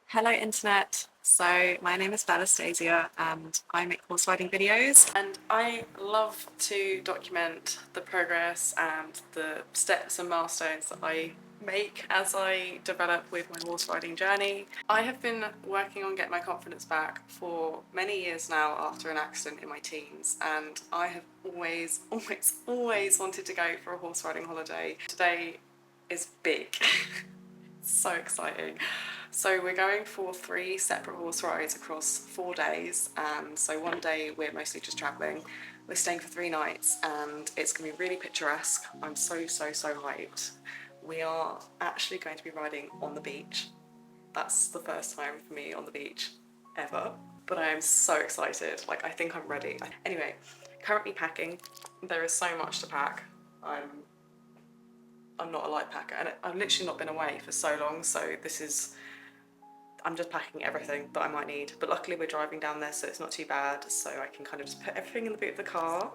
Hello internet. So my name is Stasia and I make horse riding videos, and I love to document the progress and the steps and milestones that I make as I develop with my horse riding journey. I have been working on getting my confidence back for many years now after an accident in my teens, and I have always wanted to go for a horse riding holiday. Today is big. So exciting. So we're going for 3 separate horse rides across 4 days, and so one day we're mostly just travelling. We're staying for 3 nights and it's going to be really picturesque. I'm so hyped. We are actually going to be riding on the beach. That's the first time for me on the beach ever, but I am so excited. Like, I think I'm ready. Anyway, currently packing. There is so much to pack. I'm not a light packer, and I've literally not been away for so long, so I'm just packing everything that I might need. But luckily we're driving down there, so it's not too bad, so I can kind of just put everything in the boot of the car.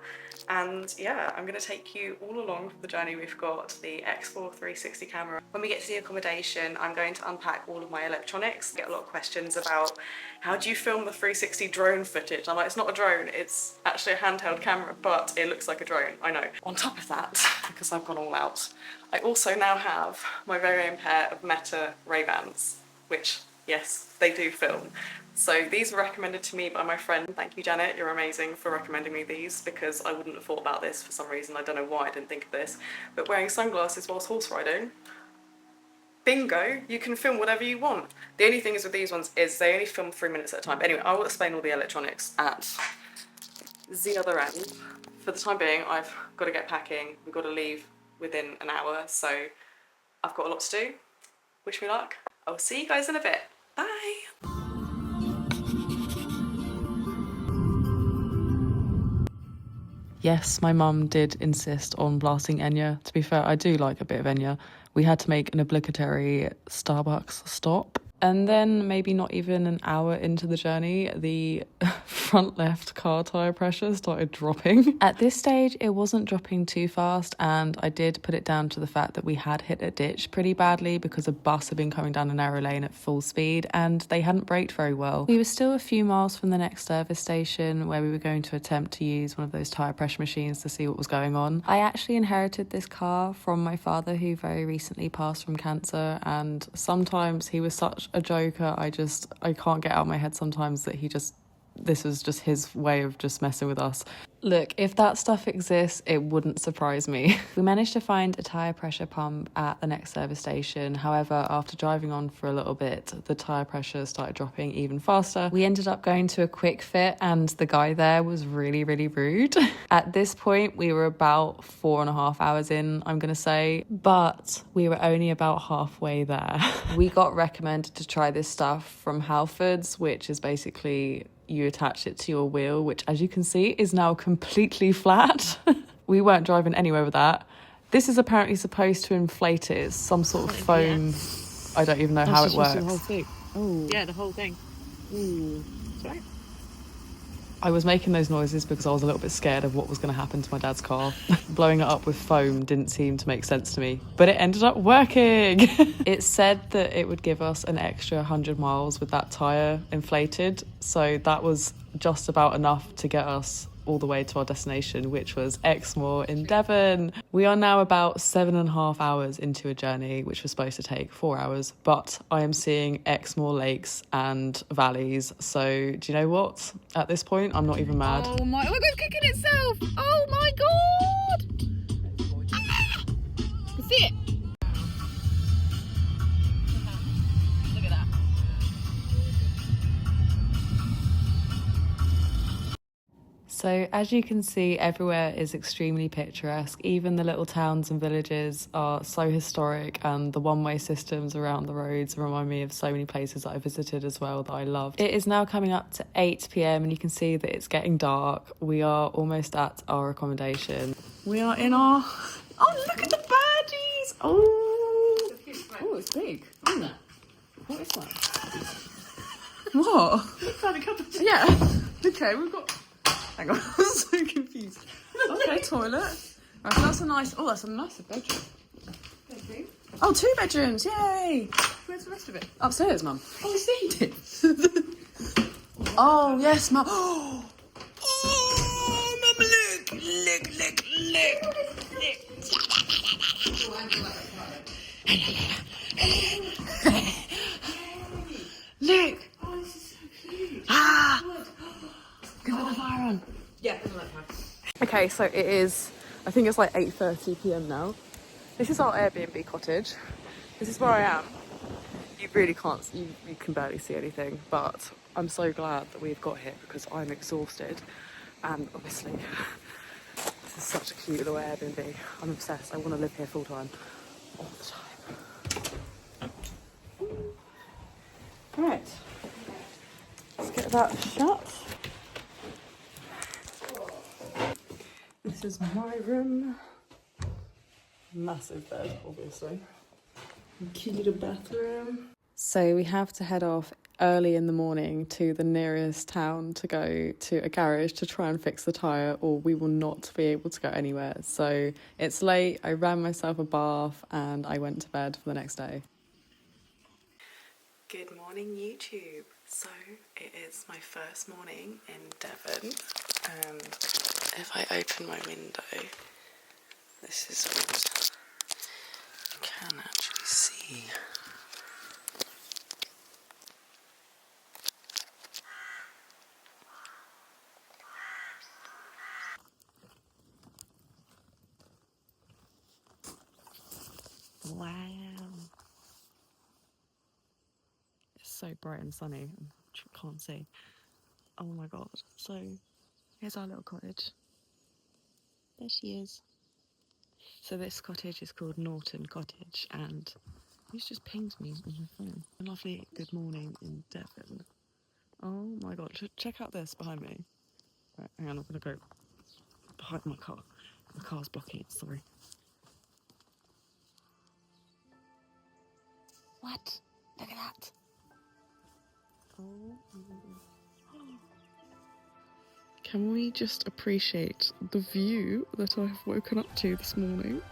And yeah, I'm going to take you all along for the journey. We've got the Exmoor 360 camera. When we get to the accommodation, I'm going to unpack all of my electronics. I get a lot of questions about how do you film the 360 drone footage? I'm like, it's not a drone, it's actually a handheld camera, but it looks like a drone, I know. On top of that, because I've gone all out, I also now have my very own pair of Meta Ray-Bans, which, yes, they do film. So these were recommended to me by my friend. Thank you, Janet, you're amazing for recommending me these, because I wouldn't have thought about this for some reason. I don't know why I didn't think of this. But wearing sunglasses whilst horse riding, bingo, you can film whatever you want. The only thing is with these ones is they only film 3 minutes at a time. But anyway, I will explain all the electronics at the other end. For the time being, I've got to get packing. We've got to leave within an hour, so I've got a lot to do. Wish me luck. I will see you guys in a bit. Bye. Yes, my mum did insist on blasting Enya. To be fair, I do like a bit of Enya. We had to make an obligatory Starbucks stop. And then maybe not even an hour into the journey, the front left car tyre pressure started dropping. At this stage, it wasn't dropping too fast, and I did put it down to the fact that we had hit a ditch pretty badly because a bus had been coming down a narrow lane at full speed and they hadn't braked very well. We were still a few miles from the next service station where we were going to attempt to use one of those tyre pressure machines to see what was going on. I actually inherited this car from my father, who very recently passed from cancer, and sometimes he was such a joker. I can't get out of my head sometimes that this was just his way of just messing with us. Look, if that stuff exists, it wouldn't surprise me. We managed to find a tyre pressure pump at the next service station. However, after driving on for a little bit, the tyre pressure started dropping even faster. We ended up going to a quick fit, and the guy there was really rude. At this point, we were about 4.5 hours in, I'm gonna say, but we were only about halfway there. We got recommended to try this stuff from Halfords, which is basically you attach it to your wheel, which, as you can see, is now completely flat. We weren't driving anywhere with that. This is apparently supposed to inflate it. It's some sort of foam. Yes. I don't even know how it works. The whole thing. Oh. Yeah, the whole thing. Ooh. Sorry. I was making those noises because I was a little bit scared of what was going to happen to my dad's car. Blowing it up with foam didn't seem to make sense to me, but it ended up working. It said that it would give us an extra 100 miles with that tyre inflated, so that was just about enough to get us all the way to our destination, which was Exmoor in Devon. We are now about 7.5 hours into a journey which was supposed to take 4 hours, but I am seeing Exmoor lakes and valleys, so do you know what? At this point, I'm not even mad. Oh my God, it's kicking itself! Oh my God! Ah! I can see it! Look at that. So as you can see, everywhere is extremely picturesque. Even the little towns and villages are so historic, and the one-way systems around the roads remind me of so many places that I visited as well that I loved. It is now coming up to 8 p.m. and you can see that it's getting dark. We are almost at our accommodation. We are in our... Oh, look at the birdies! Oh, it's big. Oh, what is that? What? Yeah. Okay, we've got... Hang on, I'm so confused. Okay, toilet. Right, so that's a nice bedroom. Oh, 2 bedrooms, yay! where's the rest of it? Upstairs, Mum. Oh, it's eating. Oh, yes, Mum. Oh, Mum, look. Look. Oh, this is so cute. Ah. Give her the fire on. Yeah, I like that. Okay, so it is, I think it's like 8:30 p.m. now. This is our Airbnb cottage. This is where I am. You really can't, you can barely see anything, but I'm so glad that we've got here because I'm exhausted. And obviously, this is such a cute little Airbnb. I'm obsessed. I want to live here full time, all the time. Right, let's get that shut. This is my room. Massive bed, obviously. Cute little bathroom. So we have to head off early in the morning to the nearest town to go to a garage to try and fix the tyre, or we will not be able to go anywhere. So it's late, I ran myself a bath and I went to bed for the next day. Good morning, YouTube. So it is my first morning in Devon, and if I open my window, this is what you can actually see. Wow. It's so bright and sunny, I can't see. Oh my god. So here's our little cottage. There she is. So this cottage is called Norton Cottage, and he's just pinged me on my phone. A lovely good morning in Devon. Oh my god, check out this behind me. Right, hang on, I'm gonna go behind my car. The car's blocking it, sorry. What? Look at that. Oh my god. Can we just appreciate the view that I've woken up to this morning?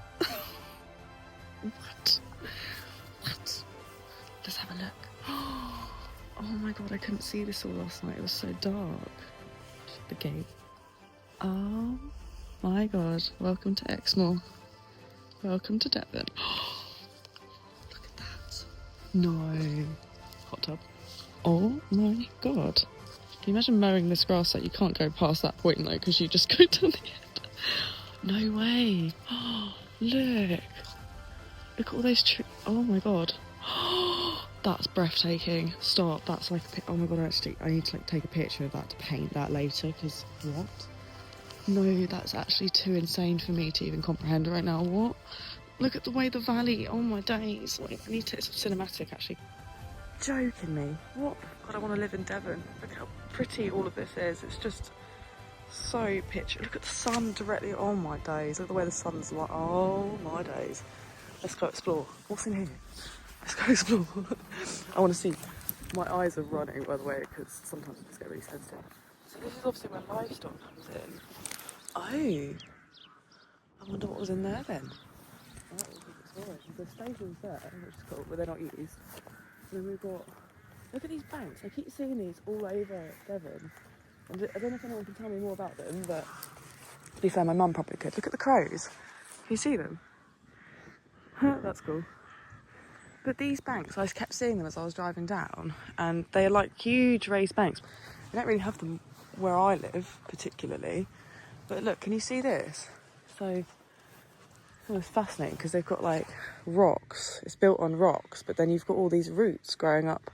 What? What? Let's have a look. Oh my god, I couldn't see this all last night. It was so dark. The gate. Oh my god. Welcome to Exmoor. Welcome to Devon. Look at that. No. Hot tub. Oh my god. Can you imagine mowing this grass out? You can't go past that point though, because you just go down the end. No way. Look. Look at all those trees. Oh my god. That's breathtaking. Stop. That's like a oh my god, actually, I need to like take a picture of that to paint that later, because what? No, that's actually too insane for me to even comprehend right now. What? Look at the way the valley, oh my days. Wait, I need to, it's cinematic actually. Joking me. What? God, I want to live in Devon. Look how pretty all of this is. It's just so picture. Look at the sun directly, oh my days. Look at the way the sun's like, oh my days. Let's go explore. What's in here? Let's go explore. I want to see. My eyes are running, by the way, because sometimes I just get really sensitive. So this is obviously where livestock comes in. Oh. I wonder what was in there then. Oh, we'll keep exploring. There's stations there, which is cool, but they're not used. And then we've got, look at these banks. I keep seeing these all over Devon. And I don't know if anyone can tell me more about them, but to be fair, my mum probably could. Look at the crows. Can you see them? That's cool. But these banks, I kept seeing them as I was driving down, and they're like huge raised banks. We don't really have them where I live, particularly. But look, can you see this? So, oh, it's fascinating because they've got like rocks. It's built on rocks, but then you've got all these roots growing up.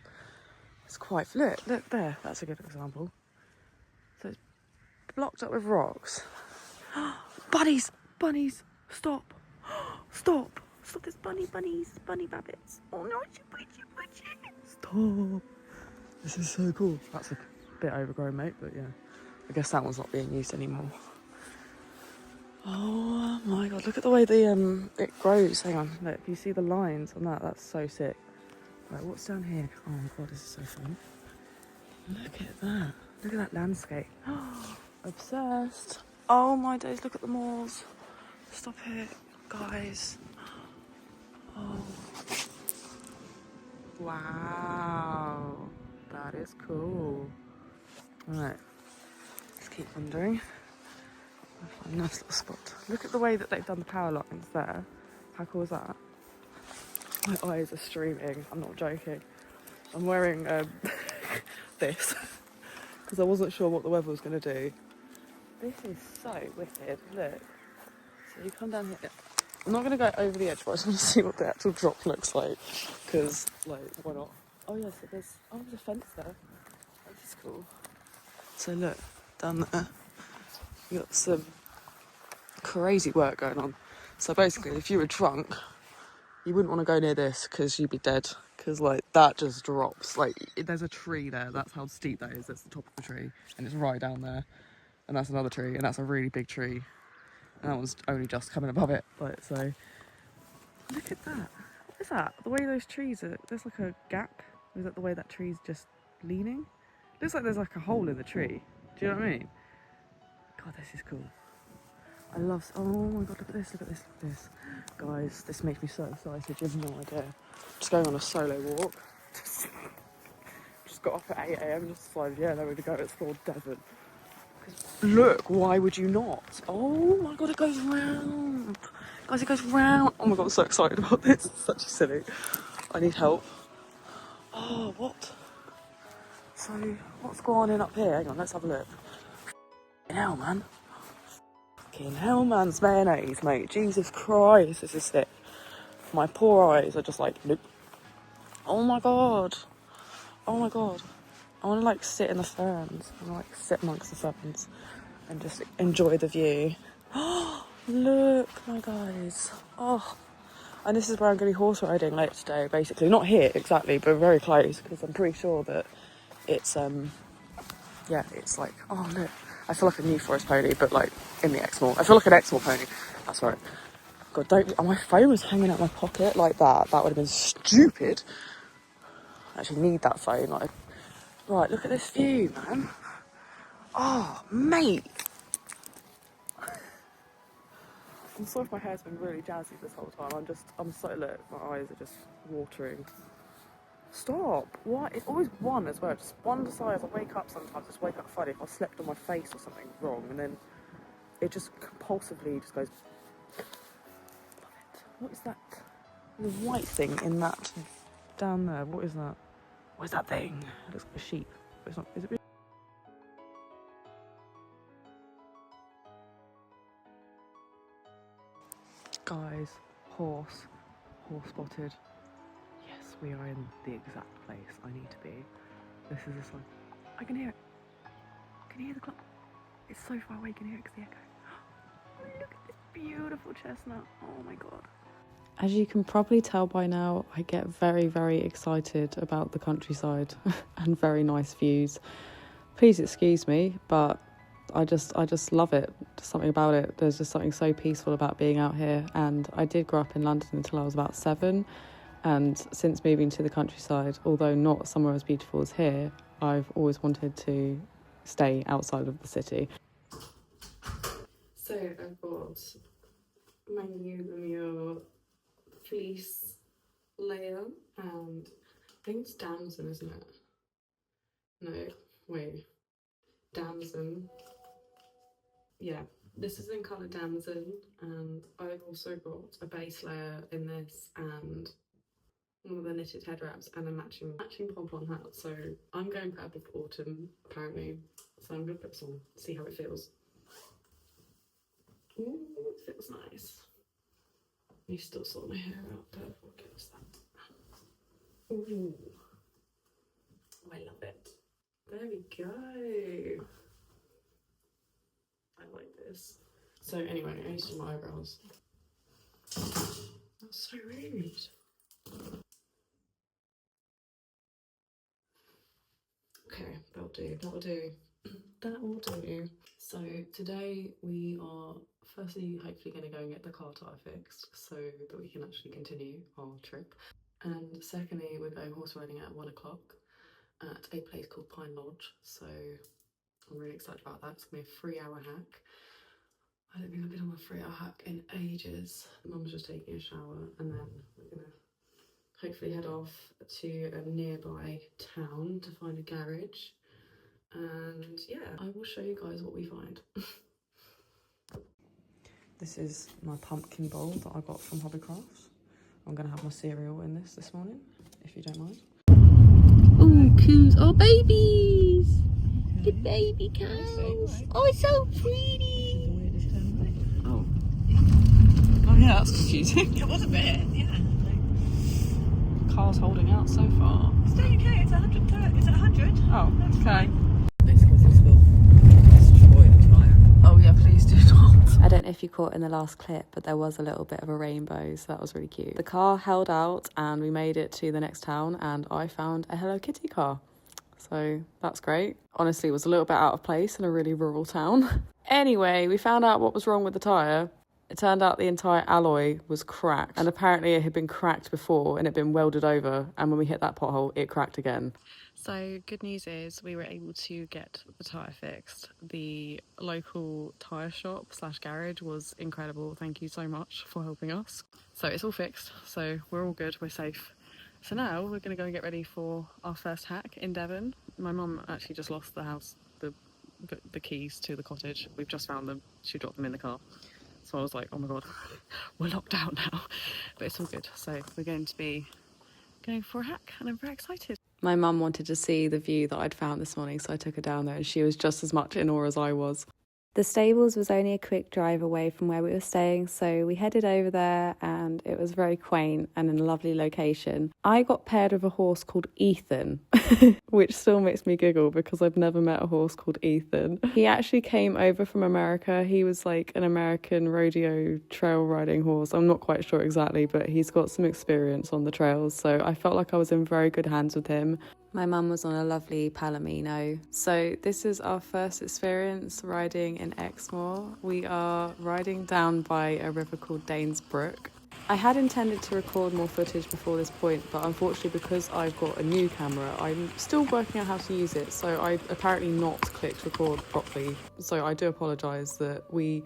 It's quite, look there. That's a good example. So it's blocked up with rocks. Bunnies, bunnies, stop, stop. Stop, there's bunnies, bunny rabbits. Oh no, stop. This is so cool. That's a bit overgrown, mate, but yeah. I guess that one's not being used anymore. Oh my god, look at the way the it grows. Hang on, look, you see the lines on that? That's so sick. Right, what's down here? Oh my god, this is so fun. Look at that. Look at that landscape. Obsessed. Oh my days, look at the moors. Stop it, guys. Oh. Wow, that is cool. Alright, let's keep wandering. I'll find a nice little spot. Look at the way that they've done the power lines there. How cool is that? My eyes are streaming, I'm not joking. I'm wearing this because I wasn't sure what the weather was going to do. This is so wicked, look. So you come down here. I'm not going to go over the edge, but I just want to see what the actual drop looks like. Because, like, why not? Oh, yeah, so there's a fence there. This is cool. So look, down there, you got some crazy work going on. So basically, if you were drunk, you wouldn't want to go near this because you'd be dead. Because, like, that just drops. Like, there's a tree there. That's how steep that is. That's the top of the tree. And it's right down there. And that's another tree. And that's a really big tree. And that one's only just coming above it. Like, so, look at that. What is that? The way those trees are, there's like a gap. Is that the way that tree's just leaning? Looks like there's like a hole in the tree. Do you know what I mean? God, this is cool. I love, oh my God, look at this, look at this, look at this. Guys, this makes me so excited, you have no idea. Just going on a solo walk. Just got up at 8 AM, just decided, yeah, there we go, explore Devon. Look, why would you not? Oh my God, it goes round. Guys, it goes round. Oh my God, I'm so excited about this. It's such a silly. I need help. Oh, what? So, what's going on up here? Hang on, let's have a look. Hell, man. Fucking hell, man's mayonnaise, mate. Jesus Christ, this is sick. My poor eyes are just like, nope. Oh my God. Oh my God. I want to like sit in the ferns. I want to like sit amongst the ferns and just enjoy the view. Look, my guys. Oh, and this is where I'm going to be horse riding later today, basically. Not here exactly, but very close, because I'm pretty sure that it's, yeah, it's like, oh, look. I feel like a New Forest pony, but like in the Exmoor. I feel like an Exmoor pony. That's right. God, don't. Oh, my phone was hanging out my pocket like that. That would have been stupid. I actually need that phone. Like, right, look at this view, man. Oh, mate. I'm sorry if my hair's been really jazzy this whole time. I'm so, look, my eyes are just watering. Stop. What? It's always one as well. Just one side. I wake up sometimes, just wake up funny if I slept on my face or something wrong, and then it just compulsively just goes. What is that? The white thing in that down there. What is that? What is that thing? It looks like a sheep. But it's not. Is it? Really? Guys, horse spotted. Yes, we are in the exact place I need to be. This is a sign. I can hear it. Can you hear the clock? It's so far away. Can you hear it because the echo. Look at this beautiful chestnut. Oh my God. As you can probably tell by now, I get very, very excited about the countryside and very nice views. Please excuse me, but I just love it. Just something about it. There's just something so peaceful about being out here. And I did grow up in London until I was about 7. And since moving to the countryside, although not somewhere as beautiful as here, I've always wanted to stay outside of the city. So I've got my new Bermuda fleece layer, and I think it's damson, isn't it? No, wait, damson. Yeah, this is in colour damson, and I've also got a base layer in this and one of the knitted head wraps and a matching pom-pom hat. So I'm going purple for autumn apparently, so I'm gonna put this on, see how it feels. Ooh, it feels nice. You still saw my hair out purple. Give us that. Ooh, I love it. There we go. I like this. So anyway, I need to do my eyebrows. That's so rude. Okay, that'll do, that'll do. That will do. So today we are firstly hopefully going to go and get the car tyre fixed so that we can actually continue our trip. And secondly, we're going horse riding at 1 o'clock at a place called Pine Lodge. So I'm really excited about that. It's going to be a 3-hour hack. I don't think I've been on a 3-hour hack in ages. Mum's just taking a shower, and then we're going to hopefully head off to a nearby town to find a garage. And yeah, I will show you guys what we find. This is my pumpkin bowl that I got from Hobbycraft. I'm gonna have my cereal in this morning, if you don't mind. Oh, coos. Oh, babies. The baby cows. Oh, it's so pretty. Oh. Oh yeah, that's confusing. It was a bit, yeah. Car's holding out so far. It's doing okay. It's 130. It's at 100. Oh, okay. It's because it's will destroy the tyre. Oh yeah, please do not. I don't know if you caught in the last clip, but there was a little bit of a rainbow, so that was really cute. The car held out and we made it to the next town and I found a Hello Kitty car. So that's great. Honestly, it was a little bit out of place in a really rural town. Anyway, we found out what was wrong with the tyre. It turned out the entire alloy was cracked, and apparently it had been cracked before and it had been welded over, and when we hit that pothole, it cracked again. So good news is we were able to get the tyre fixed. The local tyre shop / garage was incredible. Thank you so much for helping us. So it's all fixed, so we're all good, we're safe. So now we're going to go and get ready for our first hack in Devon. My mum actually just lost the house, the keys to the cottage. We've just found them. She dropped them in the car. So I was like, oh my god, we're locked out now. But it's all good. So we're going to be going for a hack and I'm very excited. My mum wanted to see the view that I'd found this morning, so I took her down there and she was just as much in awe as I was. The stables was only a quick drive away from where we were staying, so we headed over there and it was very quaint and in a lovely location. I got paired with a horse called Ethan, which still makes me giggle because I've never met a horse called Ethan. He actually came over from America. He was like an American rodeo trail riding horse. I'm not quite sure exactly, but he's got some experience on the trails, so I felt like I was in very good hands with him. My mum was on a lovely Palomino. So this is our first experience riding in Exmoor. We are riding down by a river called Danes Brook. I had intended to record more footage before this point, but unfortunately because I've got a new camera, I'm still working out how to use it. So I apparently not clicked record properly. So I do apologise that we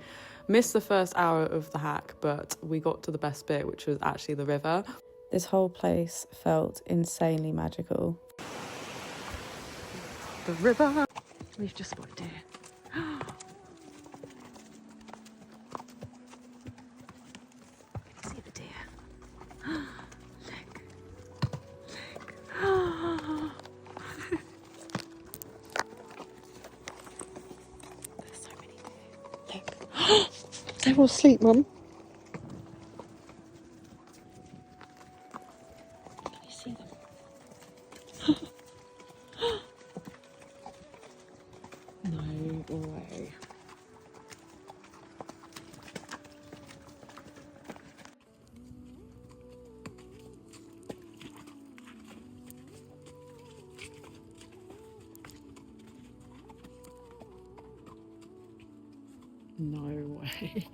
missed the first hour of the hack, but we got to the best bit, which was actually the river. This whole place felt insanely magical. The river. We've just spotted deer. See the deer. Look. Look. There's so many deer. Look. They're all asleep, Mum. Can you see them? No way. No way.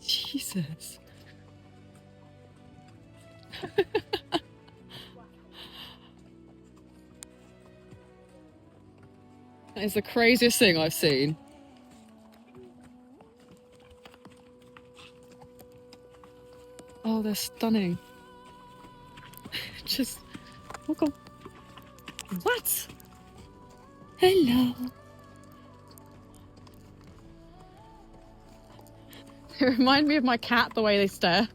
Jesus. That is the craziest thing I've seen. Oh, they're stunning. Just, oh god. What? Hello. They remind me of my cat, the way they stare.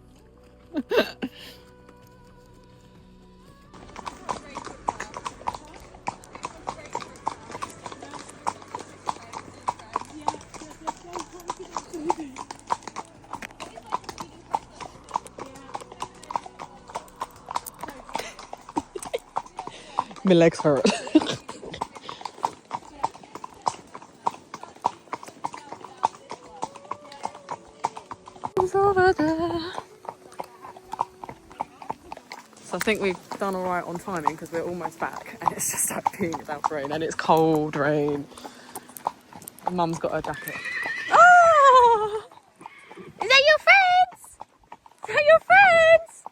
My legs hurt. It's over there. So I think we've done all right on timing because we're almost back and it's just like peeing without rain and it's cold rain. Mum's got her jacket. Oh! Is that your friends? Is that your friends?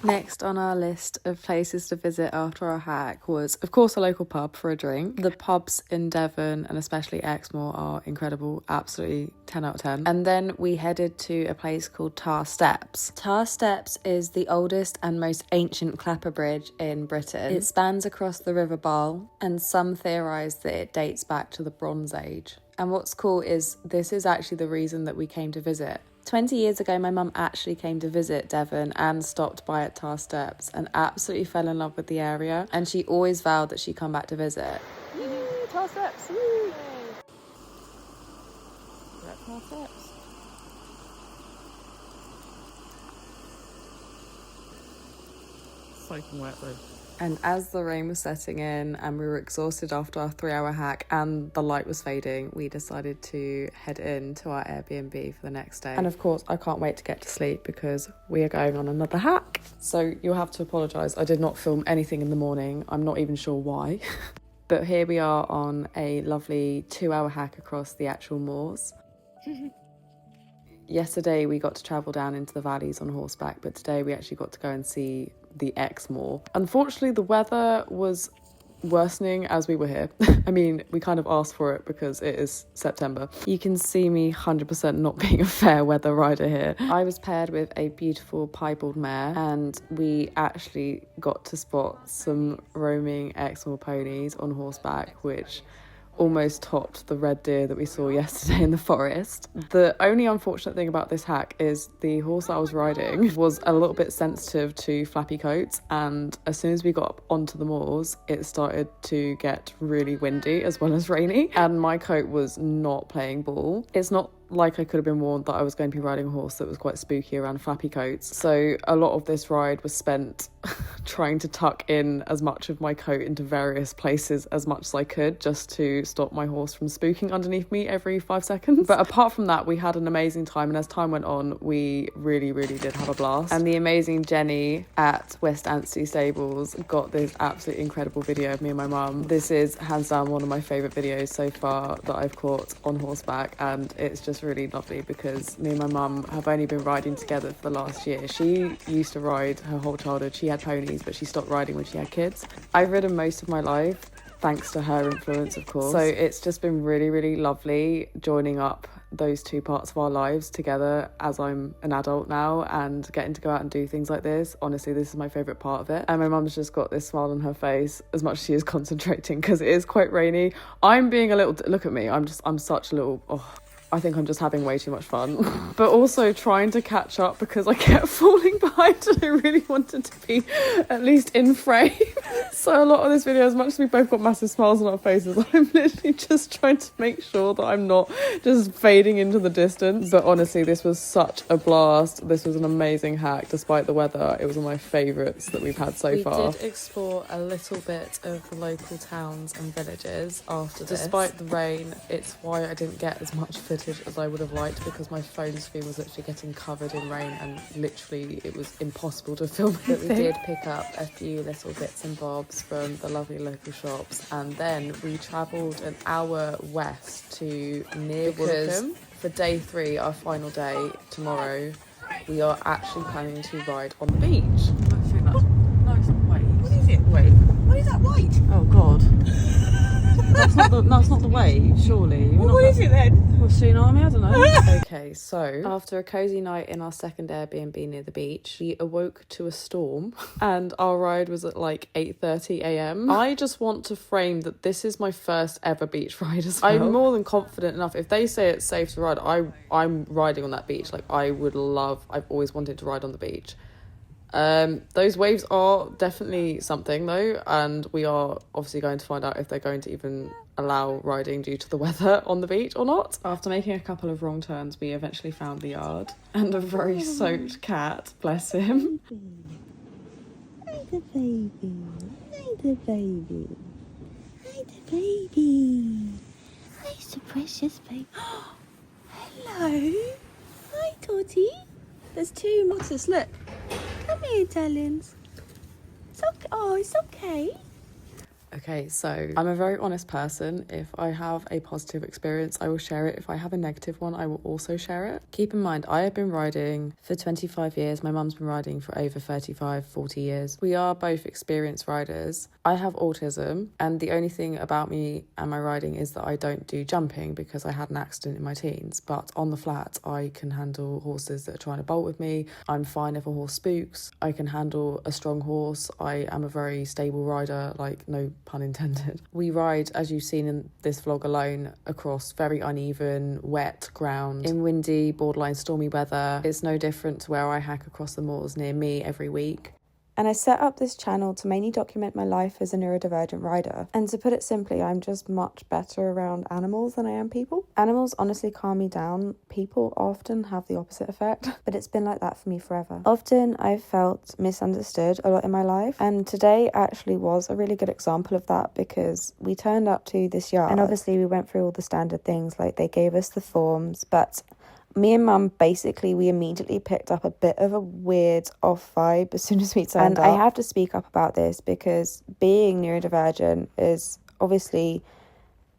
Next on our list of places to visit after our hack was, of course, a local pub for a drink. The pubs in Devon and especially Exmoor are incredible, absolutely 10 out of 10. And then we headed to a place called Tar Steps. Tar Steps is the oldest and most ancient clapper bridge in Britain. It spans across the River Barle, and some theorise that it dates back to the Bronze Age. And what's cool is this is actually the reason that we came to visit. 20 years ago, my mum actually came to visit Devon and stopped by at Tar Steps and absolutely fell in love with the area. And she always vowed that she'd come back to visit. Woo, Tar Steps! Woo! We're at Tar Steps. Soaking wet though. And as the rain was setting in and we were exhausted after our 3-hour hack and the light was fading, we decided to head in to our Airbnb for the next day. And of course, I can't wait to get to sleep because we are going on another hack. So you'll have to apologise. I did not film anything in the morning. I'm not even sure why. But here we are on a lovely 2-hour hack across the actual moors. Yesterday we got to travel down into the valleys on horseback, but today we actually got to go and see the Exmoor. Unfortunately, the weather was worsening as we were here. I mean, we kind of asked for it because it is September. You can see me 100% not being a fair weather rider here. I was paired with a beautiful piebald mare, and we actually got to spot some roaming Exmoor ponies on horseback, which almost topped the red deer that we saw yesterday in the forest. The only unfortunate thing about this hack is the horse I was riding was a little bit sensitive to flappy coats, and as soon as we got onto the moors, it started to get really windy as well as rainy, and my coat was not playing ball. It's not like I could have been warned that I was going to be riding a horse that was quite spooky around flappy coats. So a lot of this ride was spent trying to tuck in as much of my coat into various places as much as I could, just to stop my horse from spooking underneath me every 5 seconds. But apart from that, we had an amazing time, and as time went on, we really did have a blast. And the amazing Jenny at West Anstey Stables got this absolutely incredible video of me and my mum. This is hands down one of my favourite videos so far that I've caught on horseback, and it's just really lovely because me and my mum have only been riding together for the last year. She used to ride her whole childhood. She had ponies, but she stopped riding when she had kids. I've ridden most of my life thanks to her influence, of course. So it's just been really lovely joining up those two parts of our lives together as I'm an adult now and getting to go out and do things like this. Honestly, this is my favourite part of it. And my mum's just got this smile on her face as much as she is concentrating because it is quite rainy. I'm being a little, look at me, I'm such a little, I think I'm just having way too much fun. But also trying to catch up because I kept falling behind and I really wanted to be at least in frame. So a lot of this video, as much as we both got massive smiles on our faces, I'm literally just trying to make sure that I'm not just fading into the distance. But honestly, this was such a blast. This was an amazing hack despite the weather. It was one of my favourites that we've had so far. We did explore a little bit of the local towns and villages after this. Despite the rain, it's why I didn't get as much footage as I would have liked because my phone screen was literally getting covered in rain and literally it was impossible to film. But we did pick up a few little bits and bobs from the lovely local shops, and then we travelled an hour west to near Woolwich. For day 3, our final day tomorrow, we are actually planning to ride on the beach. I think that's, no, it's not white. What is it? Wait. What is that white? Oh God. That's not the wave, surely. Well, what is it then? Well, tsunami, I don't know. Okay, so after a cosy night in our second Airbnb near the beach, we awoke to a storm and our ride was at like 8:30 a.m. I just want to frame that this is my first ever beach ride as well. I'm more than confident enough. If they say it's safe to ride, I'm riding on that beach. Like I've always wanted to ride on the beach. Those waves are definitely something though, and we are obviously going to find out if they're going to even allow riding due to the weather on the beach or not. After making a couple of wrong turns, we eventually found the yard and a very soaked cat, bless him. Hi the baby, hi the baby, hi the baby, hi the precious baby. Hello, hi Toddy. There's 2 motters, look. Come here, darlings. It's okay. Oh, it's okay. Okay, so I'm a very honest person. If I have a positive experience, I will share it. If I have a negative one, I will also share it. Keep in mind, I have been riding for 25 years. My mum's been riding for over 35, 40 years. We are both experienced riders. I have autism, and the only thing about me and my riding is that I don't do jumping because I had an accident in my teens. But on the flat, I can handle horses that are trying to bolt with me. I'm fine if a horse spooks. I can handle a strong horse. I am a very stable rider, like no pun intended. We ride, as you've seen in this vlog alone, across very uneven, wet ground in windy, borderline stormy weather. It's no different to where I hack across the moors near me every week. And I set up this channel to mainly document my life as a neurodivergent rider. And to put it simply, I'm just much better around animals than I am people. Animals honestly calm me down. People often have the opposite effect, but it's been like that for me forever. Often I've felt misunderstood a lot in my life, and today actually was a really good example of that, because we turned up to this yard and obviously we went through all the standard things, like they gave us the forms, but me and mum, basically, we immediately picked up a bit of a weird off vibe as soon as we turned up. And I have to speak up about this because being neurodivergent is obviously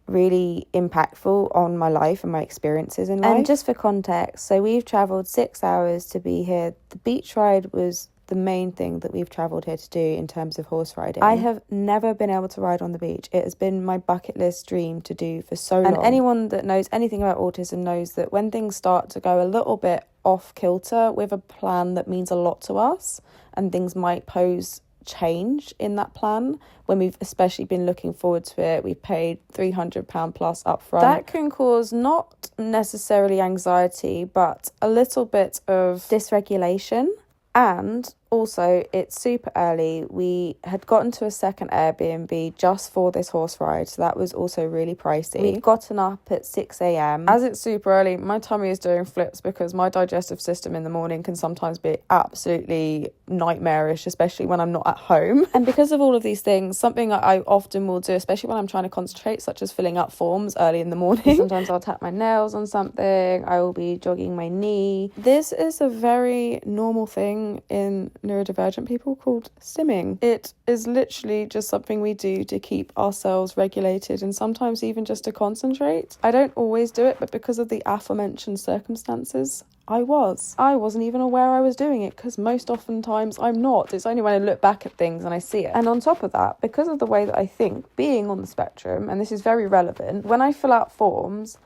really impactful on my life and my experiences in life. And just for context, so we've travelled 6 hours to be here. The beach ride was the main thing that we've travelled here to do in terms of horse riding. I have never been able to ride on the beach. It has been my bucket list dream to do for so long. And anyone that knows anything about autism knows that when things start to go a little bit off kilter with a plan that means a lot to us, and things might pose change in that plan when we've especially been looking forward to it, we've paid £300 plus up front, that can cause not necessarily anxiety but a little bit of dysregulation. And also, it's super early. We had gotten to a second Airbnb just for this horse ride, so that was also really pricey. We'd gotten up at 6 a.m. As it's super early, my tummy is doing flips because my digestive system in the morning can sometimes be absolutely nightmarish, especially when I'm not at home. And because of all of these things, something I often will do, especially when I'm trying to concentrate, such as filling out forms early in the morning. Sometimes I'll tap my nails on something. I will be jogging my knee. This is a very normal thing in neurodivergent people called stimming. It is literally just something we do to keep ourselves regulated and sometimes even just to concentrate. I don't always do it, but because of the aforementioned circumstances, I wasn't even aware I was doing it, because most oftentimes I'm not. It's only when I look back at things and I see it. And on top of that, because of the way that I think, being on the spectrum, and this is very relevant, when I fill out forms,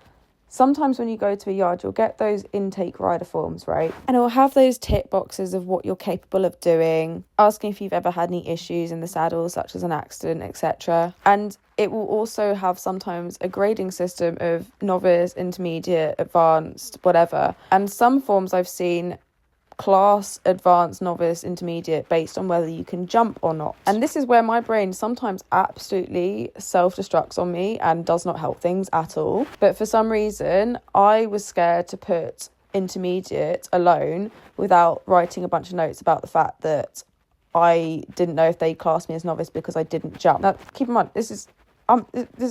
sometimes when you go to a yard, you'll get those intake rider forms, right? And it will have those tick boxes of what you're capable of doing, asking if you've ever had any issues in the saddle, such as an accident, etc. And it will also have sometimes a grading system of novice, intermediate, advanced, whatever. And some forms I've seen class, advanced, novice, intermediate, based on whether you can jump or not. And this is where my brain sometimes absolutely self-destructs on me and does not help things at all. But for some reason, I was scared to put intermediate alone without writing a bunch of notes about the fact that I didn't know if they classed me as novice because I didn't jump. Now, keep in mind, this is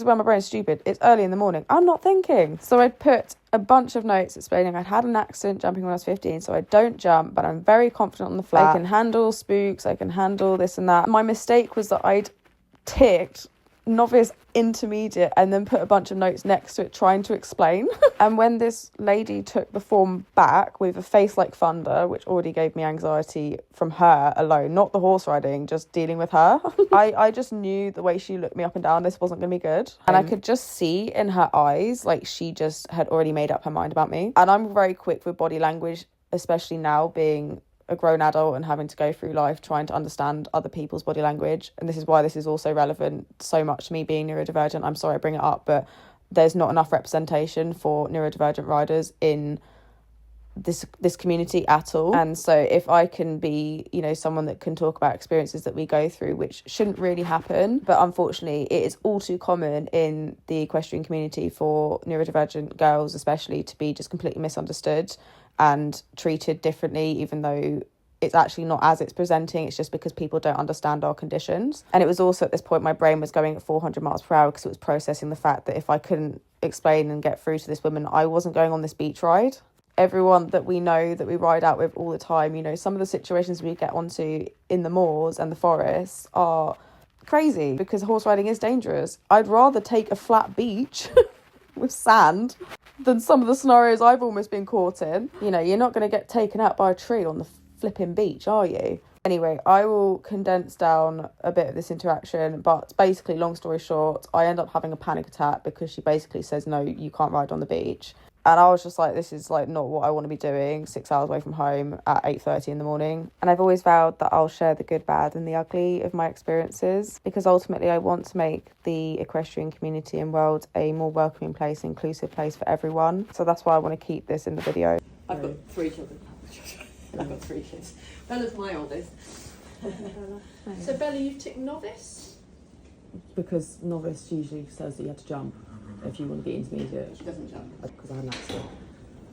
where my brain is stupid. It's early in the morning. I'm not thinking. So I put a bunch of notes explaining I'd had an accident jumping when I was 15, so I don't jump, but I'm very confident on the flat. I can handle spooks, I can handle this and that. My mistake was that I'd ticked novice, intermediate, and then put a bunch of notes next to it trying to explain. And when this lady took the form back with a face like thunder, which already gave me anxiety from her alone, not the horse riding, just dealing with her, I just knew the way she looked me up and down, this wasn't going to be good. And I could just see in her eyes, like, she just had already made up her mind about me. And I'm very quick with body language, especially now being a grown adult and having to go through life trying to understand other people's body language. And this is why this is also relevant so much to me being neurodivergent. I'm sorry I bring it up, but there's not enough representation for neurodivergent riders in this community at all. And so if I can be, someone that can talk about experiences that we go through, which shouldn't really happen, but unfortunately it is all too common in the equestrian community for neurodivergent girls especially to be just completely misunderstood and treated differently, even though it's actually not as it's presenting. It's just because people don't understand our conditions. And it was also at this point my brain was going at 400 miles per hour because it was processing the fact that if I couldn't explain and get through to this woman, I wasn't going on this beach ride. Everyone that we know that we ride out with all the time, some of the situations we get onto in the moors and the forests are crazy because horse riding is dangerous. I'd rather take a flat beach with sand than some of the scenarios I've almost been caught in. You know, you're not going to get taken out by a tree on the flipping beach, are you? Anyway, I will condense down a bit of this interaction, but basically, long story short, I end up having a panic attack because she basically says, no, you can't ride on the beach. And I was just like, this is like not what I want to be doing, 6 hours away from home at 8:30 in the morning. And I've always vowed that I'll share the good, bad and the ugly of my experiences, because ultimately I want to make the equestrian community and world a more welcoming place, inclusive place for everyone. So that's why I want to keep this in the video. I've got 3 children. I've got 3 kids. Bella's my oldest. So Bella, you've ticked novice? Because novice usually says that you have to jump if you want to be intermediate. She doesn't jump. Because I had an accident.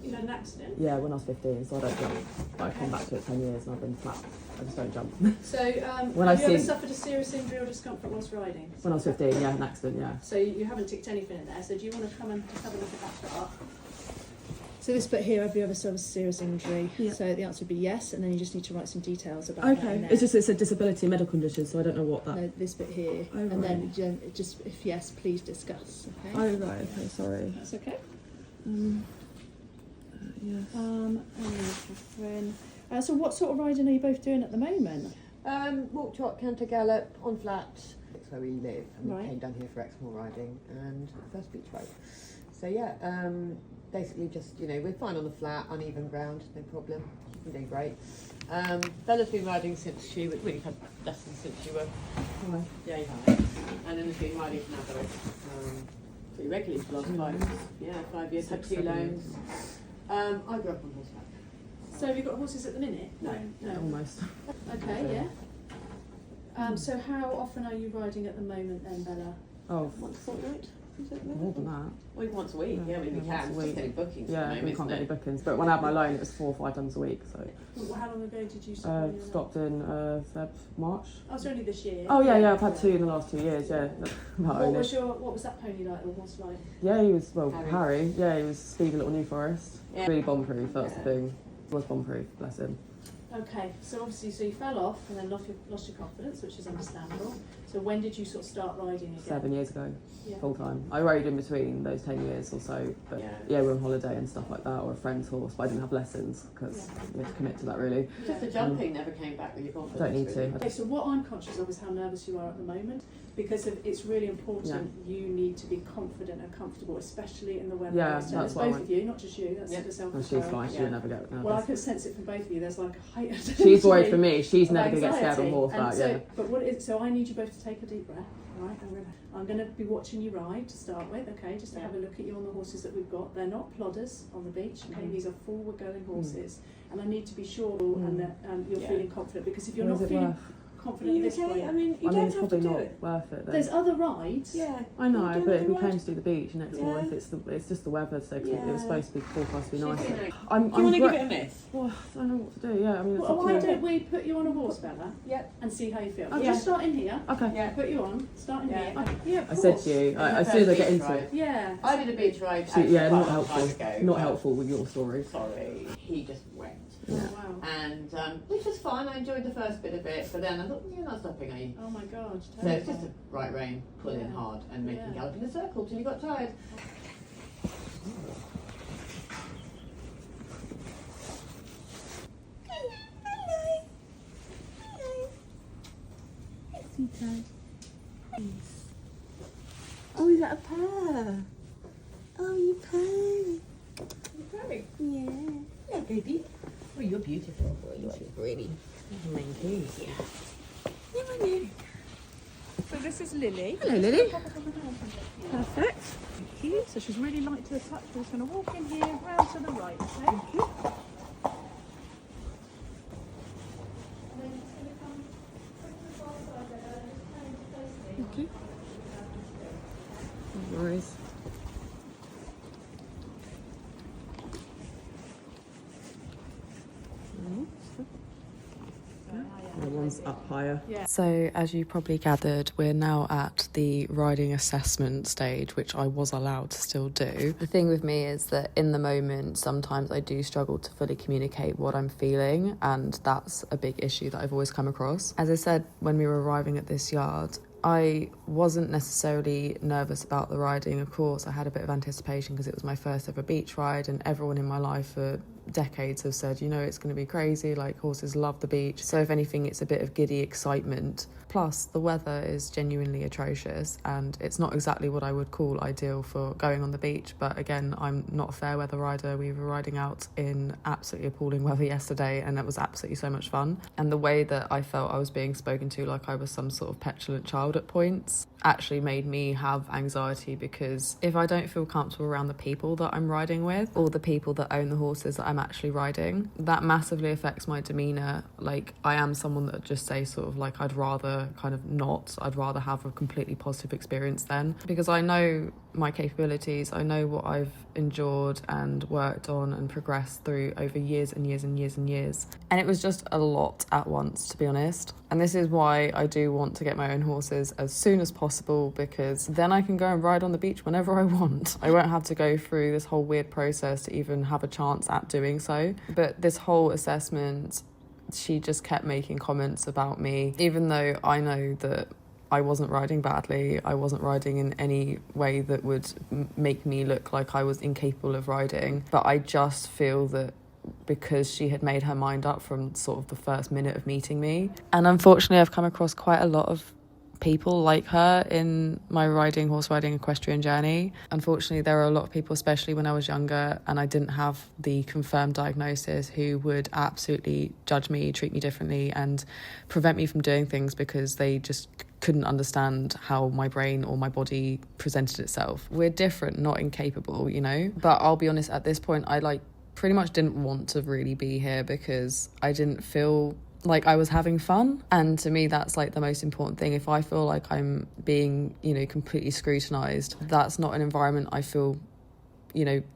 You had an accident? Yeah, when I was 15, so I don't jump. But I've come back to it 10 years and I've been flat. I just don't jump. So, When have I you ever see- suffered a serious injury or discomfort whilst riding? When I was 15, yeah, I had an accident, yeah. So you haven't ticked anything in there. So do you want to come and just have a look at that chart? So this bit here, have you ever suffered a serious injury? Yeah. So the answer would be yes, and then you just need to write some details about that in there. It's a disability, medical condition, so I don't know what that... No, this bit here, Oh, and then right. just if yes, please discuss. Okay. Oh, right, okay, sorry. That's okay. Yes. And Catherine. So what sort of riding are you both doing at the moment? Walk, trot, canter, gallop on flat. It's where we live, and Right. we came down here for Exmoor riding and first beach ride. So yeah, basically just, you know, we're fine on the flat, uneven ground, no problem. She's been doing great. Bella's been riding since she was, well, you've had lessons since you were, yeah, you have. And then has been riding for now, pretty regularly for the last 5 years, had 2 loans. I grew up on horseback. So have you got horses at the minute? No. Almost. Okay, yeah. So how often are you riding at the moment then, Bella? Oh, Once a fortnight? Is it more than that. Well, once a week, Yeah, I mean, we yeah, once can, a it's just week. getting bookings at the Yeah, moment, we can't isn't get any it? bookings. But when I had my loan, it was 4 or 5 times a week, so... Well, how long ago did you stop? riding Stopped in March. Oh, it's only this year. Oh, yeah, I've had 2 in the last 2 years, yeah. Not What only. what was that pony like, or horse like? Yeah, he was, well, Harry. Harry. Yeah, he was Stevie Little New Forest. Yeah. Really bomb-proof, that's Yeah. the thing. Was bomb-proof, bless him. Okay, so obviously, so you fell off and then lost your confidence, which is understandable. So when did you sort of start riding again? 7 years ago, Yeah. full time. I rode in between those 10 years or so, but Yeah. yeah, we're on holiday and stuff like that, or a friend's horse, but I didn't have lessons because you have to commit to that really. Just the jumping never came back with your confidence. Don't need to. really. Okay, so what I'm conscious of is how nervous you are at the moment, because it's really important you need to be confident and comfortable, especially in the weather. Yeah, So that's it's what I both of you, not just you. That's Yeah. the self And she's control. fine, she'll Yeah. never get nervous. Well, I could sense it from both of you. There's like a height. She's worried for me, she's of never going to get scared on anxiety. horseback, And so, yeah. But what is so I need you both to take a deep breath. Right, I'm gonna be watching you ride to start with, okay? Just to have a look at you on the horses that we've got. They're not plodders on the beach, okay? These are forward-going horses, and I need to be sure and that you're feeling confident, because if you're What not is it feeling worth? confident at this point, I mean, you I mean, don't it's have probably to do not it. worth it then. there's other rides. Yeah. I know, You do but if we another came to do the beach next Yeah. month, it's just the weather, so it was Yeah. supposed to be forecast to be Should nicer. be nice. I'm Do you want to gre- give it a miss? Well, I don't know what to do, yeah, I mean, it's Well, up why to you. don't we put you on a horse, Bella, Yep. and see how you feel? Okay. Just start in here. Okay. Yeah. Put you on. Start in Yeah. here. Yeah, of I said course. to you, It's as her soon as I beach get into ride. it. Yeah. I did a beach ride. She, actually yeah, quite not a long helpful. time ago, Not but helpful with your story. Sorry, he just went. Oh, wow. And which was fine. I enjoyed the first bit of it, but then I thought, you're not stopping, are you? Oh my God. So it's just a right rein, pulling Yeah. hard, and making Yeah. gallop in a circle till you got tired. Oh, is that a purr? Oh, you purring. Very. Yeah. Yeah, baby. Oh, you're beautiful. Oh, you are pretty. Thank you. So this is Lily. Hello, Lily. Perfect. Thank you. So she's really light to the touch. We're just going to walk in here, round to the right. Okay. Thank you. Okay. No worries. The one's up higher. So, as you probably gathered, we're now at the riding assessment stage, which I was allowed to still do. The thing with me is that in the moment, sometimes I do struggle to fully communicate what I'm feeling, and that's a big issue that I've always come across. As I said, when we were arriving at this yard, I wasn't necessarily nervous about the riding. Of course, I had a bit of anticipation because it was my first ever beach ride, and everyone in my life for decades have said, it's going to be crazy, like horses love the beach. So if anything, it's a bit of giddy excitement. Plus, the weather is genuinely atrocious, and it's not exactly what I would call ideal for going on the beach. But again, I'm not a fair weather rider. We were riding out in absolutely appalling weather yesterday, and it was absolutely so much fun. And the way that I felt I was being spoken to like I was some sort of petulant child at points actually made me have anxiety, because if I don't feel comfortable around the people that I'm riding with, or the people that own the horses that I'm actually riding, that massively affects my demeanour. Like, I am someone that just say sort of like I'd rather have a completely positive experience then, because I know my capabilities, I know what I've endured and worked on and progressed through over years and years and years and years, and it was just a lot at once, to be honest. And this is why I do want to get my own horses as soon as possible, because then I can go and ride on the beach whenever I want. I won't have to go through this whole weird process to even have a chance at doing so. But this whole assessment, she just kept making comments about me, even though I know that I wasn't riding badly. I wasn't riding in any way that would make me look like I was incapable of riding. But I just feel that because she had made her mind up from sort of the first minute of meeting me. And unfortunately, I've come across quite a lot of people like her in my horse riding equestrian journey. Unfortunately, there are a lot of people, especially when I was younger and I didn't have the confirmed diagnosis, who would absolutely judge me, treat me differently, and prevent me from doing things because they just couldn't understand how my brain or my body presented itself. We're different, not incapable, But I'll be honest, at this point, I pretty much didn't want to really be here, because I didn't feel like I was having fun. And to me, that's like the most important thing. If I feel like I'm being, completely scrutinized, that's not an environment I feel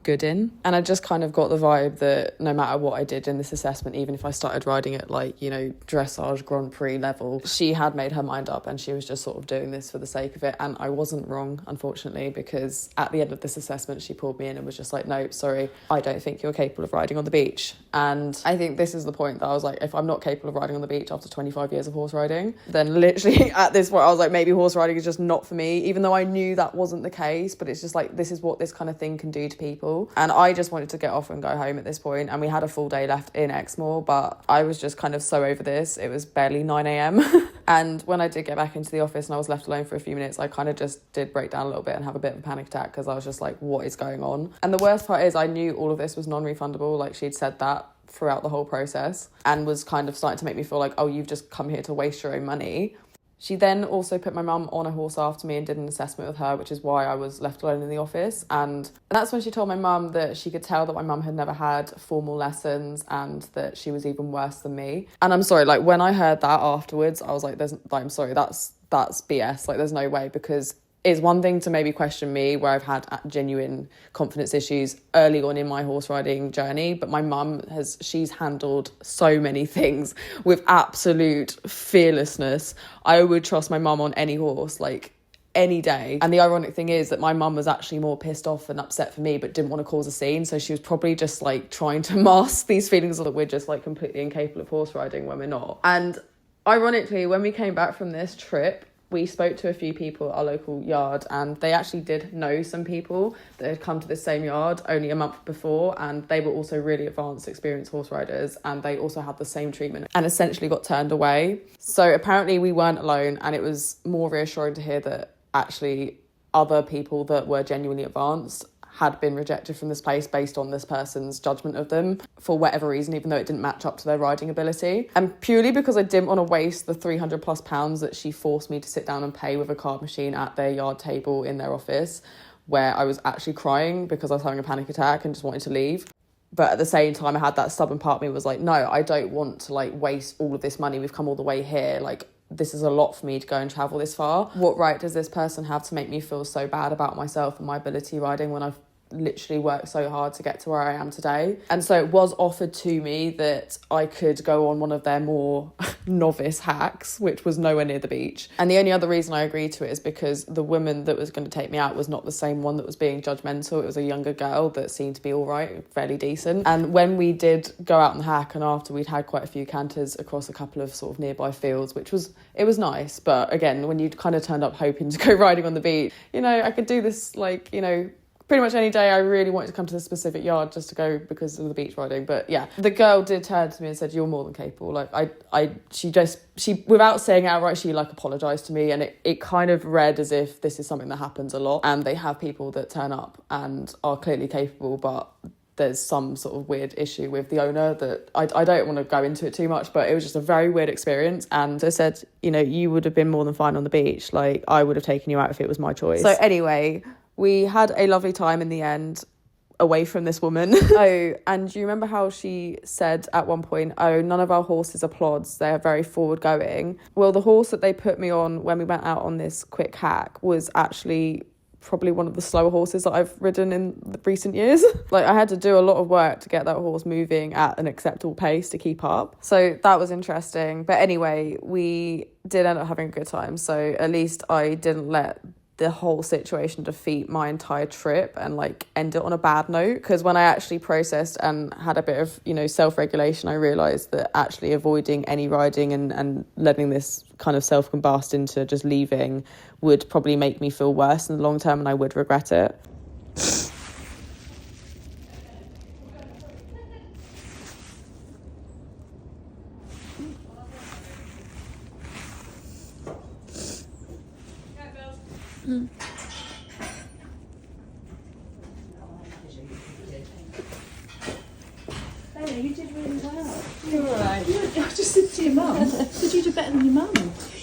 good in. And I just kind of got the vibe that no matter what I did in this assessment, even if I started riding at dressage Grand Prix level, she had made her mind up and she was just sort of doing this for the sake of it. And I wasn't wrong, unfortunately, because at the end of this assessment, she pulled me in and was just like, no, sorry, I don't think you're capable of riding on the beach. And I think this is the point that I was like, if I'm not capable of riding on the beach after 25 years of horse riding, then literally at this point I was like, maybe horse riding is just not for me, even though I knew that wasn't the case. But it's just like, this is what this kind of thing can do to people. And I just wanted to get off and go home at this point. And we had a full day left in Exmoor, but I was just kind of so over this. It was barely 9 a.m. And when I did get back into the office and I was left alone for a few minutes, I kind of just did break down a little bit and have a bit of a panic attack, because I was just like, what is going on? And the worst part is I knew all of this was non-refundable. Like, she'd said that throughout the whole process, and was kind of starting to make me feel like, oh, you've just come here to waste your own money. She then also put my mum on a horse after me and did an assessment with her, which is why I was left alone in the office. And that's when she told my mum that she could tell that my mum had never had formal lessons and that she was even worse than me. And I'm sorry, like, when I heard that afterwards, I was like, I'm sorry, that's BS. Like, there's no way, because it's one thing to maybe question me where I've had genuine confidence issues early on in my horse riding journey, but my mum she's handled so many things with absolute fearlessness. I would trust my mum on any horse, like any day. And the ironic thing is that my mum was actually more pissed off and upset for me, but didn't want to cause a scene. So she was probably just like trying to mask these feelings that we're just like completely incapable of horse riding when we're not. And ironically, when we came back from this trip, we spoke to a few people at our local yard, and they actually did know some people that had come to this same yard only a month before, and they were also really advanced, experienced horse riders, and they also had the same treatment and essentially got turned away. So apparently we weren't alone, and it was more reassuring to hear that actually other people that were genuinely advanced had been rejected from this place based on this person's judgment of them for whatever reason, even though it didn't match up to their riding ability. And purely because I didn't want to waste the £300+ that she forced me to sit down and pay with a card machine at their yard table in their office, where I was actually crying because I was having a panic attack and just wanted to leave. But at the same time, I had that stubborn part of me was like, no, I don't want to like waste all of this money. We've come all the way here. Like, this is a lot for me to go and travel this far. What right does this person have to make me feel so bad about myself and my ability riding when I've literally worked so hard to get to where I am today? And so it was offered to me that I could go on one of their more novice hacks, which was nowhere near the beach. And the only other reason I agreed to it is because the woman that was going to take me out was not the same one that was being judgmental. It was a younger girl that seemed to be all right, fairly decent. And when we did go out on the hack, and after we'd had quite a few canters across a couple of sort of nearby fields, it was nice. But again, when you kind of turned up hoping to go riding on the beach, you know, I could do this like, you know, pretty much any day. I really wanted to come to the specific yard just to go because of the beach riding. But yeah, the girl did turn to me and said, "You're more than capable." Like she without saying it outright, she like apologised to me, and it kind of read as if this is something that happens a lot, and they have people that turn up and are clearly capable, but there's some sort of weird issue with the owner that I don't want to go into it too much, but it was just a very weird experience. And I said, you know, you would have been more than fine on the beach. Like, I would have taken you out if it was my choice. So anyway, we had a lovely time in the end, away from this woman. Oh, and do you remember how she said at one point, oh, none of our horses are plods, they're very forward going? Well, the horse that they put me on when we went out on this quick hack was actually probably one of the slower horses that I've ridden in the recent years. Like, I had to do a lot of work to get that horse moving at an acceptable pace to keep up. So that was interesting. But anyway, we did end up having a good time. So at least I didn't let the whole situation defeat my entire trip and like end it on a bad note. Because when I actually processed and had a bit of, you know, self-regulation, I realised that actually avoiding any riding and letting this kind of self-combust into just leaving would probably make me feel worse in the long term, and I would regret it. Bella, you did really well. You're all right. I just said to your mum, did you do better than your mum?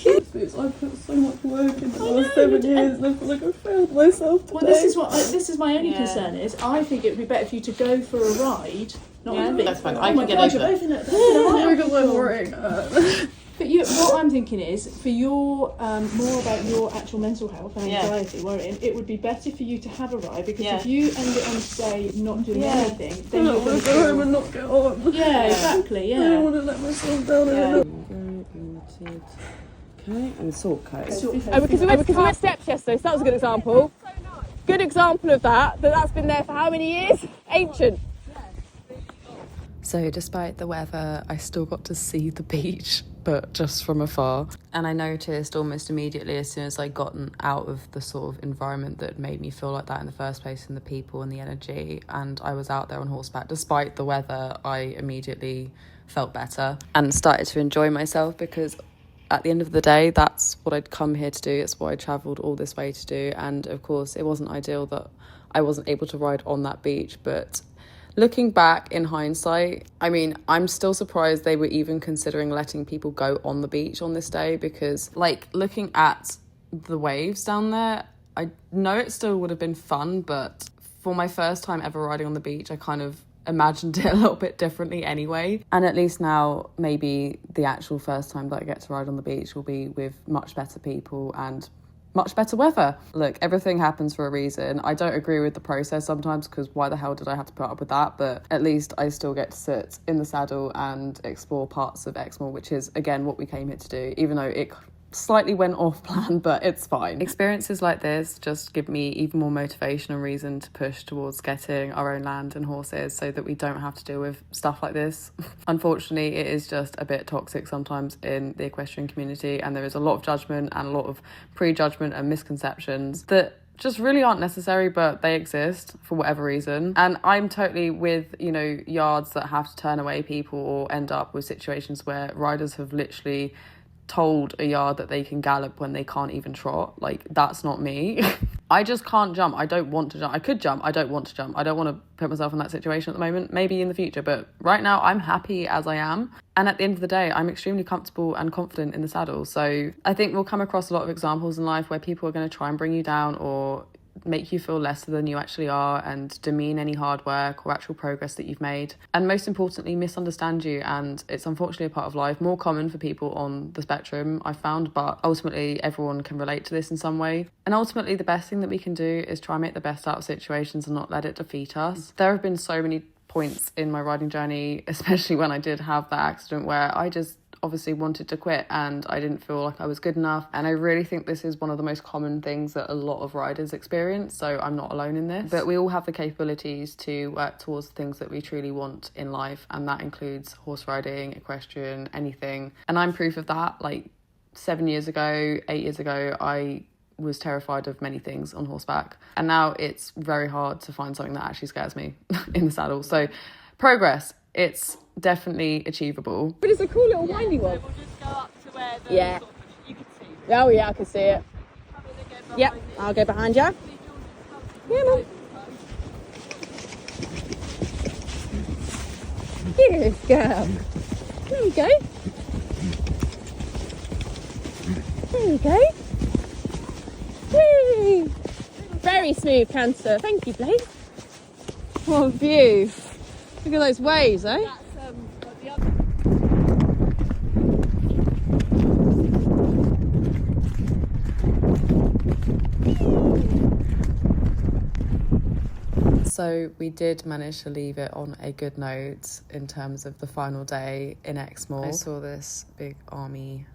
I put so much work in the last 7 years and I feel like I failed myself today. Well, this is my only concern is I think it would be better for you to go for a ride, not on the beach. That's fine. Oh I my can get God, over you're that. both in it. Because I'm worrying. But what I'm thinking is, for your more about your actual mental health and anxiety, worrying, it would be better for you to have a ride, because if you end it on say not doing anything, then I you're don't going want to to go home and not get on. Yeah, exactly. I don't Yeah. want to let myself down. Okay, and salt coat. Because we went steps yesterday, so that was a good example. Good example of that's been there for how many years? Ancient. So despite the weather, I still got to see the beach, but just from afar. And I noticed almost immediately as soon as I'd gotten out of the sort of environment that made me feel like that in the first place, and the people and the energy, and I was out there on horseback, despite the weather, I immediately felt better and started to enjoy myself, because at the end of the day, that's what I'd come here to do. It's what I travelled all this way to do. And of course, it wasn't ideal that I wasn't able to ride on that beach, but looking back in hindsight, I mean, I'm still surprised they were even considering letting people go on the beach on this day, because like looking at the waves down there, I know it still would have been fun, but for my first time ever riding on the beach, I kind of imagined it a little bit differently anyway. And at least now, maybe the actual first time that I get to ride on the beach will be with much better people and much better weather. Look, everything happens for a reason. I don't agree with the process sometimes, because why the hell did I have to put up with that? But at least I still get to sit in the saddle and explore parts of Exmoor, which is, again, what we came here to do, even though it slightly went off plan, but it's fine. Experiences like this just give me even more motivation and reason to push towards getting our own land and horses, so that we don't have to deal with stuff like this. Unfortunately, it is just a bit toxic sometimes in the equestrian community, and there is a lot of judgment and a lot of prejudgment and misconceptions that just really aren't necessary, but they exist for whatever reason. And I'm totally with, you know, yards that have to turn away people or end up with situations where riders have literally told a yard that they can gallop when they can't even trot. Like, that's not me. I just can't jump. I don't want to jump. I could jump. I don't want to jump. I don't want to put myself in that situation at the moment. Maybe in the future, but right now I'm happy as I am. And at the end of the day, I'm extremely comfortable and confident in the saddle. So I think we'll come across a lot of examples in life where people are going to try and bring you down or make you feel lesser than you actually are, and demean any hard work or actual progress that you've made, and most importantly misunderstand you. And it's unfortunately a part of life, more common for people on the spectrum, I found, but ultimately everyone can relate to this in some way. And ultimately the best thing that we can do is try and make the best out of situations and not let it defeat us. There have been so many points in my riding journey, especially when I did have that accident, where obviously wanted to quit and I didn't feel like I was good enough. And I really think this is one of the most common things that a lot of riders experience, so I'm not alone in this. But we all have the capabilities to work towards the things that we truly want in life, and that includes horse riding, equestrian, anything. And I'm proof of that. Like 8 years ago, I was terrified of many things on horseback, and now it's very hard to find something that actually scares me in the saddle. So progress, it's definitely achievable. But it's a cool little windy one. We'll just go up to where the Yeah. sort of, you can see. Oh yeah, I can see it. I'm gonna go Yep, behind I'll go behind you. you. Yeah, man. Good girl. There we go. There we go. Whee! Very smooth canter. Thank you, Blaze. What a view. Look at those waves, eh? That's the other. So we did manage to leave it on a good note in terms of the final day in Exmoor. I saw this big army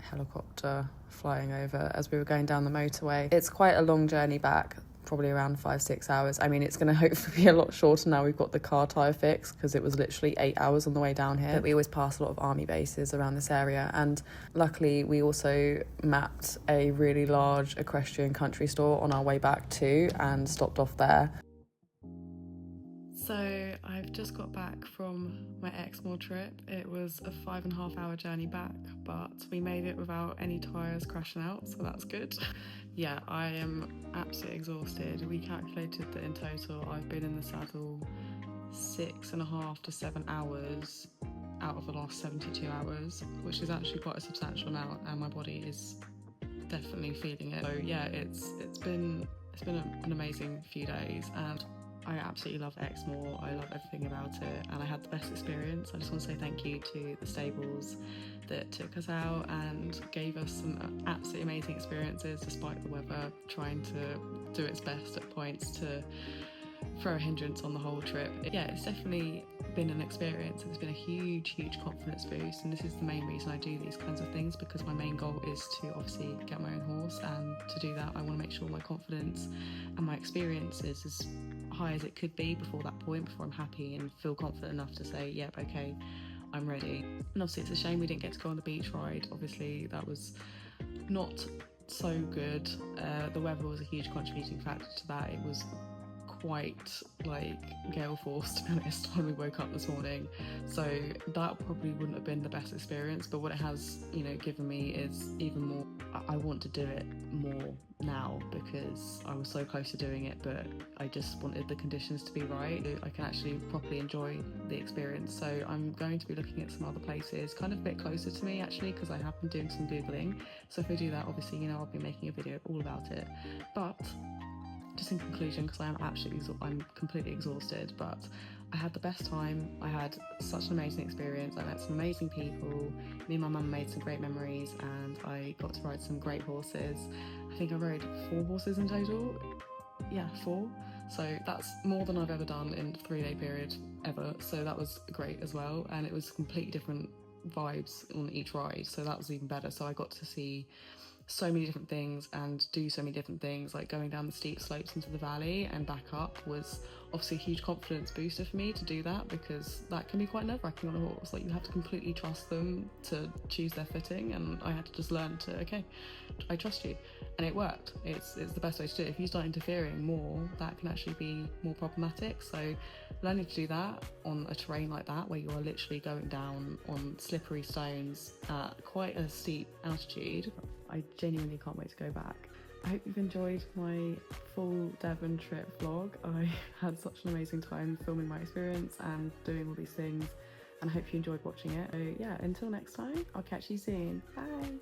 helicopter flying over as we were going down the motorway. It's quite a long journey back, probably around 5-6 hours. I mean, it's going to hopefully be a lot shorter now we've got the car tyre fixed, because it was literally 8 hours on the way down here. But we always pass a lot of army bases around this area, and luckily we also mapped a really large equestrian country store on our way back too and stopped off there. So I've just got back from my Exmoor trip. It was a 5.5 hour journey back, but we made it without any tyres crashing out, so that's good. Yeah, I am absolutely exhausted. We calculated that in total I've been in the saddle 6.5 to 7 hours out of the last 72 hours, which is actually quite a substantial amount, and my body is definitely feeling it. So yeah, it's been an amazing few days, and I absolutely love Exmoor. I love everything about it, and I had the best experience. I just want to say thank you to the stables that took us out and gave us some absolutely amazing experiences despite the weather trying to do its best at points to throw a hindrance on the whole trip. Yeah, it's definitely been an experience. It's been a huge confidence boost, and this is the main reason I do these kinds of things, because my main goal is to obviously get my own horse, and to do that I want to make sure my confidence and my experience is as high as it could be before that point, before I'm happy and feel confident enough to say, yep, okay, I'm ready. And obviously it's a shame we didn't get to go on the beach ride. Obviously that was not so good. The weather was a huge contributing factor to that. It was quite like gale force, to be honest, when we woke up this morning, so that probably wouldn't have been the best experience. But what it has, given me is even more. I want to do it more now, because I was so close to doing it, but I just wanted the conditions to be right. I can actually properly enjoy the experience. So I'm going to be looking at some other places kind of a bit closer to me, actually, because I have been doing some Googling. So if I do that, obviously, I'll be making a video all about it. But just in conclusion, because I'm completely exhausted, but I had the best time. I had such an amazing experience. I met some amazing people. Me and my mum made some great memories, and I got to ride some great horses. I think I rode 4 horses in total. Yeah, 4. So that's more than I've ever done in a 3-day period ever. So that was great as well, and it was completely different vibes on each ride, so that was even better. So I got to see so many different things and do so many different things, like going down the steep slopes into the valley and back up was obviously a huge confidence booster for me to do that, because that can be quite nerve-wracking on a horse. Like, you have to completely trust them to choose their footing, and I had to just learn to, okay, I trust you, and it worked. It's the best way to do it. If you start interfering more, that can actually be more problematic. So learning to do that on a terrain like that, where you are literally going down on slippery stones at quite a steep altitude, I genuinely can't wait to go back. I hope you've enjoyed my full Devon trip vlog. I had such an amazing time filming my experience and doing all these things, and I hope you enjoyed watching it. So yeah, until next time, I'll catch you soon. Bye!